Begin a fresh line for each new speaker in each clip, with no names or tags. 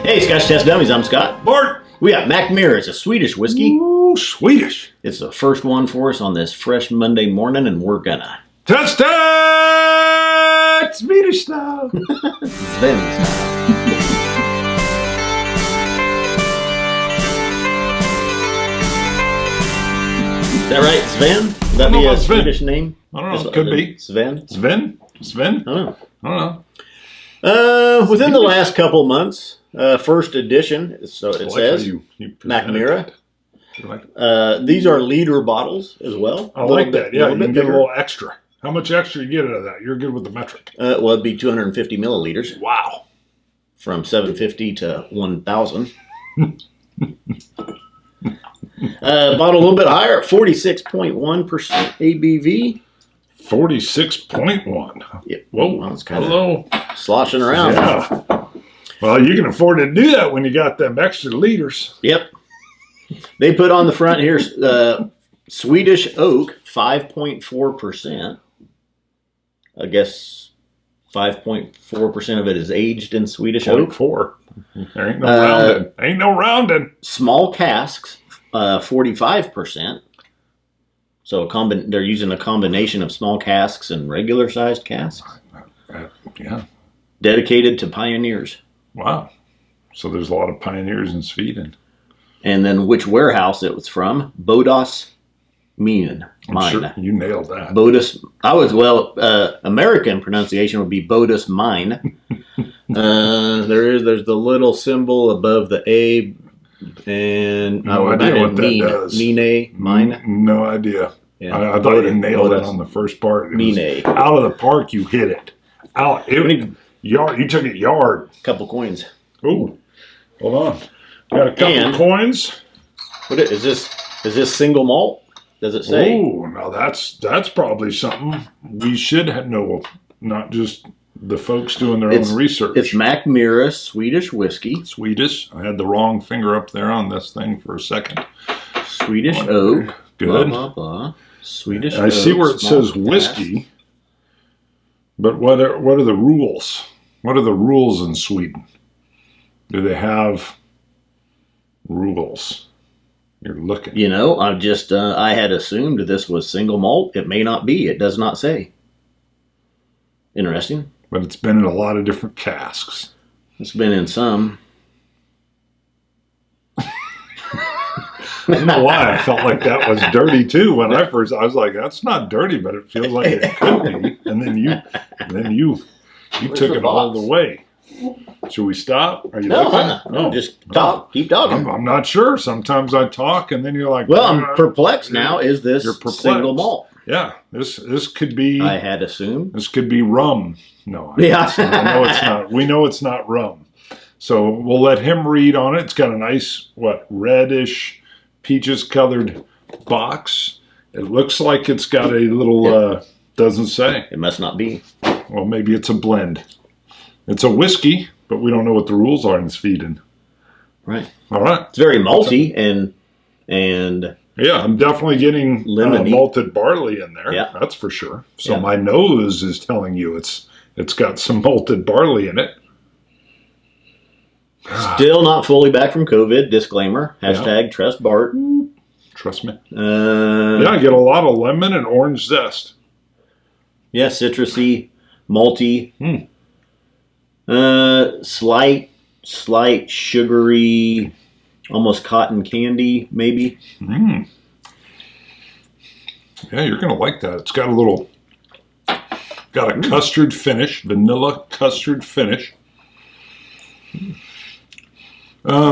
Hey, Scotch Test Dummies, I'm Scott.
Bart!
We got Mackmyra. It's a Swedish whiskey.
Ooh, Swedish.
It's the first one for us on this fresh Monday morning, and we're gonna
Test it! Swedish style.
Sven style. Is that right, Sven? Would that be a Swedish name?
I don't know. It could be.
Sven?
Sven?
I don't
know.
Within the last couple months, first edition, so it says,
you
Mackmyra.
Like
These are liter bottles as well.
I like that. Yeah, you can get a
bigger.
little extra. How much extra you get out of that? You're good with the metric.
Well, it'd be 250 milliliters.
Wow.
From 750 to 1,000. Bottle a little bit higher at 46.1% ABV.
46.1.
Yep.
Whoa.
Well, it's kind
Hello.
of sloshing around.
Yeah. Well, you can afford to do that when you got them extra liters.
Yep. They put on the front here Swedish oak, 5.4%. I guess 5.4% of it is aged in Swedish oak.
0.4. There ain't no rounding. Ain't no rounding.
Small casks, 45%. So they're using a combination of small casks and regular sized casks.
Yeah.
Dedicated to pioneers.
Wow. So there's a lot of pioneers in Sweden.
And then which warehouse it was from? Bodas Mine.
Sure you nailed that.
Bodas. American pronunciation would be Bodas Mine. There's the little symbol above the A, and
no idea what that does.
Mine.
No idea.
Yeah.
I thought you nailed it on the first part.
Mine.
Out of the park, you hit it. Yard. You took it yard.
Couple coins.
Ooh, hold on. Got a couple coins.
What is this? Is this single malt? Does it say?
Oh, now that's probably something we should know. Not just the folks doing their own research.
It's Mackmyra Swedish whiskey.
Swedish. I had the wrong finger up there on this thing for a second.
Swedish oak.
Good.
Blah, blah, blah. Swedish oak.
I see where it says whiskey, but what are the rules? What are the rules in Sweden? Do they have rules? You're looking.
You know, I had assumed this was single malt. It may not be. It does not say. Interesting.
But it's been in a lot of different casks.
It's been in some.
I don't know why I felt like that was dirty too when I was like, that's not dirty, but it feels like it could be. And then you took it all the way. Should we stop? Are you looking?
No, just talk. Keep talking.
I'm not sure. Sometimes I talk and then you're like,
well, I'm perplexed now. Is this
you're perplexed.
Single malt?
Yeah, this could be.
I had assumed
this could be rum. No, I know it's not. We know it's not rum. So we'll let him read on it. It's got a nice reddish, peaches colored box. It looks like it's got a little. Doesn't say.
It must not be.
Well, maybe it's a blend. It's a whiskey, but we don't know what the rules are in Sweden.
Right.
All right.
It's very malty and
yeah, I'm definitely getting malted barley in there.
Yeah.
That's for sure. So my nose is telling you it's got some malted barley in it.
Still not fully back from COVID. Disclaimer. # trust Bart.
Trust me. I get a lot of lemon and orange zest.
Yeah, citrusy, malty. Slight sugary, almost cotton candy, maybe.
Yeah, you're gonna like that. It's got a custard finish, vanilla custard finish. It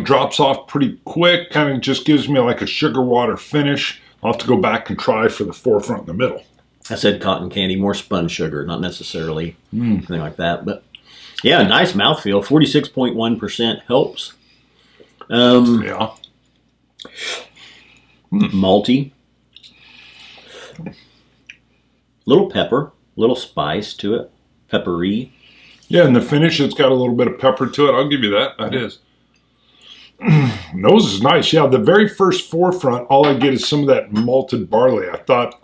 drops off pretty quick. Kind of just gives me like a sugar water finish. I'll have to go back and try for the forefront in the middle.
I said cotton candy, more spun sugar, not necessarily anything like that. But yeah, nice mouthfeel. 46.1% helps. Malty. Little pepper, little spice to it. Peppery.
Yeah, and the finish, it's got a little bit of pepper to it. I'll give you that. That is. Nose is nice. Yeah, the very first forefront, all I get is some of that malted barley. I thought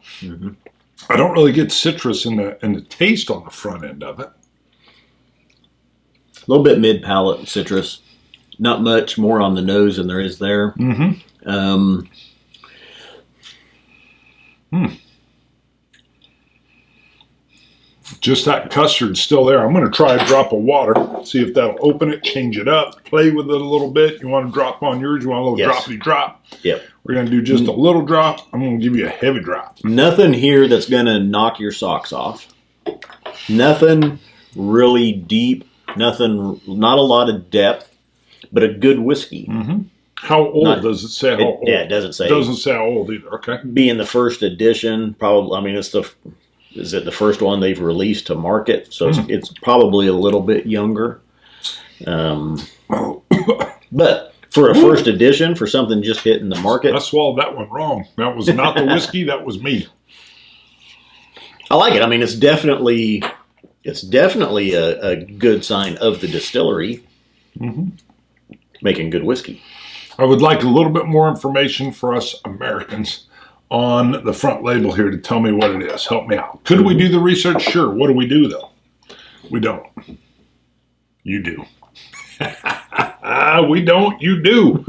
I don't really get citrus in the taste on the front end of it.
A little bit mid palate citrus. Not much more on the nose than there is there.
Mm-hmm. Just that custard still there. I'm going to try a drop of water, see if that'll open it, change it up, play with it a little bit. You want to drop on yours? You want a little droppity drop?
Yep.
We're going to do just a little drop. I'm going to give you a heavy drop.
Nothing here that's going to knock your socks off. Nothing really deep. Nothing, not a lot of depth, but a good whiskey.
Mm-hmm. How old does it say? How old?
Yeah, it doesn't say.
It doesn't say how old either. Okay.
Being the first edition, probably. I mean, is it the first one they've released to market? So it's probably a little bit younger. But for a first edition, for something just hitting the market,
I swallowed that one wrong. That was not the whiskey. That was me.
I like it. I mean, it's definitely a good sign of the distillery making good whiskey.
I would like a little bit more information for us Americans on the front label here to tell me what it is. Help me out. Could we do the research? Sure. What do we do, though? We don't. You do. We don't. You do.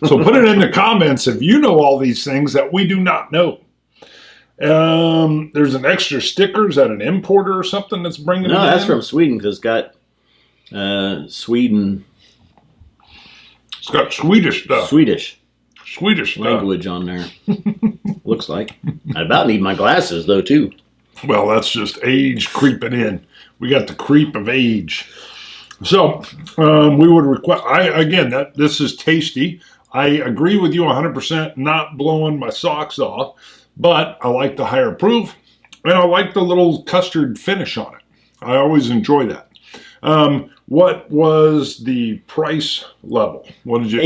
So put it in the comments if you know all these things that we do not know. There's an extra sticker. Is that an importer or something that's bringing it in?
No, that's from Sweden because it's got Sweden.
It's got Swedish stuff.
Swedish
Swedish
language on there. Looks like. I about need my glasses though too.
Well, that's just age creeping in. We got the creep of age. So we would request. This is tasty. I agree with you 100%. Not blowing my socks off, but I like the higher proof, and I like the little custard finish on it. I always enjoy that. What was the price level? What did you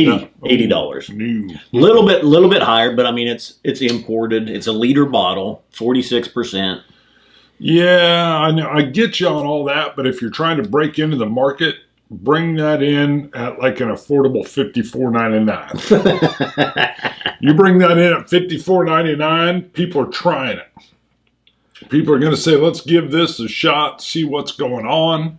$80?
New.
Little bit higher, but I mean it's imported. It's a liter bottle, 46%.
Yeah, I know. I get you on all that, but if you're trying to break into the market, bring that in at like an affordable $54.99. You bring that in at $54.99, people are trying it. People are going to say, let's give this a shot, see what's going on.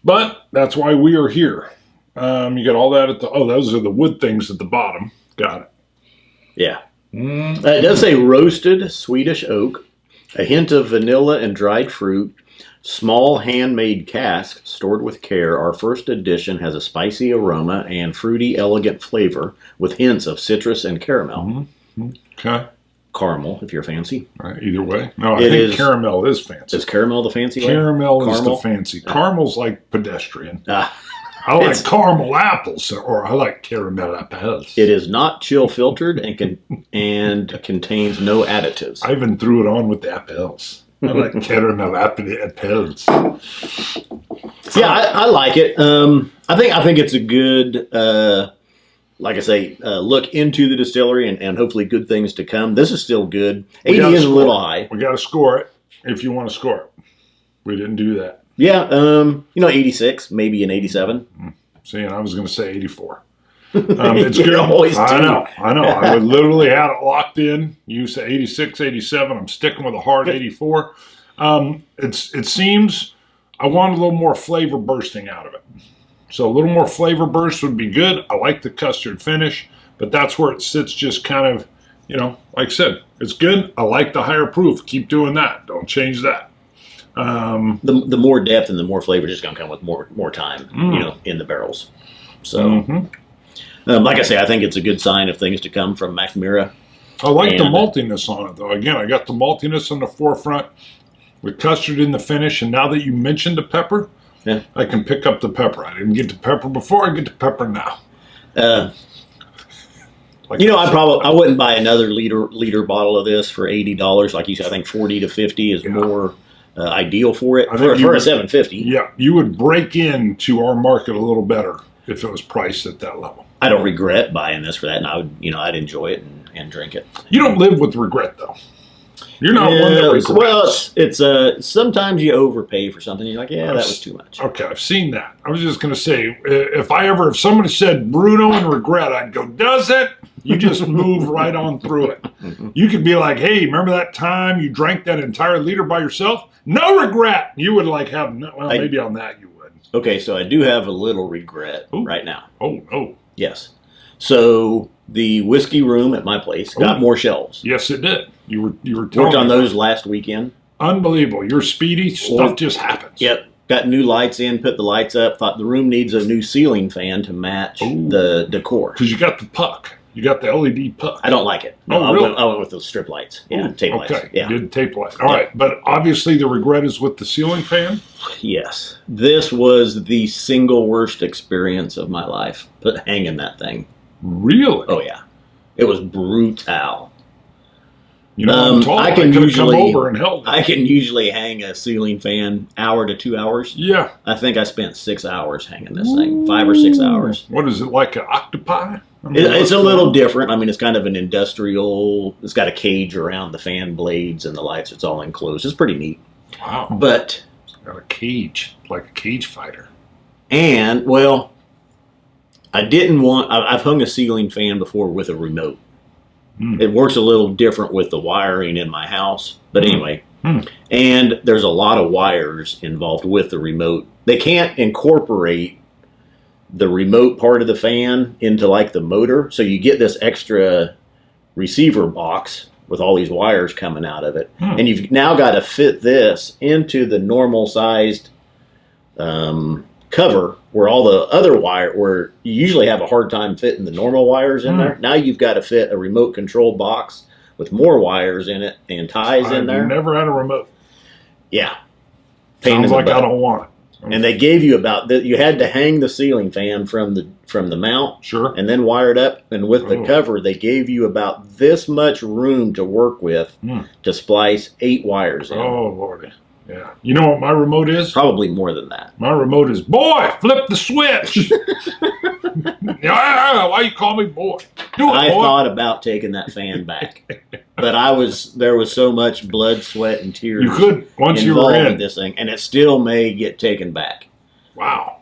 But that's why we are here. You got all that at those are the wood things at the bottom. Got it.
Yeah. It does say roasted Swedish oak, a hint of vanilla and dried fruit, small handmade cask stored with care. Our first edition has a spicy aroma and fruity, elegant flavor with hints of citrus and caramel.
Okay.
Caramel, if you're fancy.
Right, either way. No, I think caramel is fancy.
Is caramel the fancy way?
Caramel is the fancy. Caramel's like pedestrian. I like caramel apples, or I like caramel apples.
It is not chill filtered and contains no additives.
I even threw it on with the apples. I like caramel apples.
Yeah, I like it. I think it's a good, like I say, look into the distillery and hopefully good things to come. This is still good. 80 is a little high.
We got to score it if you want to score it. We didn't do that.
Yeah, 86, maybe an 87.
See, and I was going to say 84. It's good.
Always
I know. I would literally had it locked in. You say 86, 87. I'm sticking with a hard 84. It seems I want a little more flavor bursting out of it. So a little more flavor burst would be good. I like the custard finish, but that's where it sits just kind of, like I said, it's good. I like the higher proof. Keep doing that. Don't change that.
The more depth and the more flavor is just going to come with more time, in the barrels. So, like I say, I think it's a good sign of things to come from Mackmyra.
I like the maltiness on it, though. Again, I got the maltiness on the forefront with custard in the finish, and now that you mentioned the pepper, I can pick up the pepper. I didn't get the pepper before. I get the pepper now.
I wouldn't buy another liter bottle of this for $80. Like you said, I think 40 to 50 is more ideal for it. For a 750.
Yeah, you would break into our market a little better if it was priced at that level.
I don't regret buying this for that, and I'd enjoy it and drink it.
You don't live with regret, though. You're not one that regrets.
Well, it's sometimes you overpay for something. You're like, yeah, that was too much.
Okay, I've seen that. I was just going to say, if somebody said Bruno and regret, I'd go, does it? You just move right on through it. You could be like, hey, remember that time you drank that entire liter by yourself? No regret. You would like have, maybe on that you would.
Okay, so I do have a little regret right now.
Oh.
Yes. So the whiskey room at my place got more shelves.
Yes, it did. You were
worked on those last weekend.
Unbelievable. You're speedy. Stuff just happens.
Yep. Got new lights in, put the lights up. Thought the room needs a new ceiling fan to match the decor.
Because you got the puck. You got the LED puck.
I don't like it. No,
really?
I went with those strip lights. Yeah, tape lights.
Okay,
yeah.
You did tape light. All right, but obviously the regret is with the ceiling fan?
Yes. This was the single worst experience of my life, hanging that thing.
Really?
Oh, yeah. It was brutal.
You know, I can usually come over and help.
I can usually hang a ceiling fan hour to 2 hours.
Yeah.
I think I spent 6 hours hanging this thing, 5 or 6 hours.
What is it, like an octopi?
It's a little different. I mean, it's kind of an industrial. It's got a cage around the fan blades and the lights. It's all enclosed. It's pretty neat.
Wow.
But
it's got a cage, like a cage fighter.
And well, I've hung a ceiling fan before with a remote. It works a little different with the wiring in my house. But anyway, and there's a lot of wires involved with the remote. They can't incorporate the remote part of the fan into like the motor. So you get this extra receiver box with all these wires coming out of it. And you've now got to fit this into the normal sized cover where all the other where you usually have a hard time fitting the normal wires in there. Now you've got to fit a remote control box with more wires in it and ties in there.
I've never had a remote.
Yeah.
Sounds like I don't want it.
And they gave you you had to hang the ceiling fan from the mount.
Sure.
And then wire it up. And with the cover, they gave you about this much room to work with to splice 8 wires in.
Oh, Lordy. Yeah. You know what my remote is?
Probably more than that.
My remote is, boy, flip the switch. Why you call me boy? Do it,
I
boy.
thought about taking that fan back. But there was so much blood, sweat, and tears
you could, once you were in
this thing, and it still may get taken back.
Wow.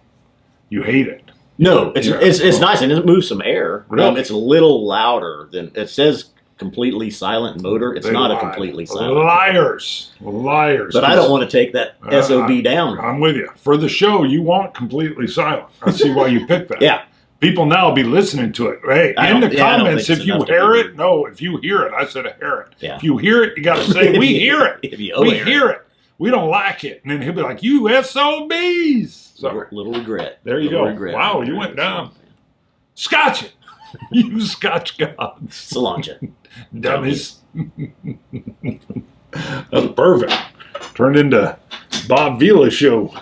You hate it.
No, it's nice, and it moves some air.
Really?
It's a little louder than it says. Completely silent motor. It's not a completely silent.
Liars.
But I don't want to take that SOB down.
I'm with you. For the show, you want completely silent. I see why you picked that.
Yeah.
People now will be listening to it. Hey, in the comments, if you hear it, if you hear it, I said hear it.
Yeah.
If you hear it, you got to say, we hear it. We hear it. We don't like it. And then he'll be like, you SOBs. So,
little regret.
There you go. Wow, you went down. Scotch it. You Scotch gods.
Cilantro.
Dummies. That's perfect. Turned into Bob Vila's show.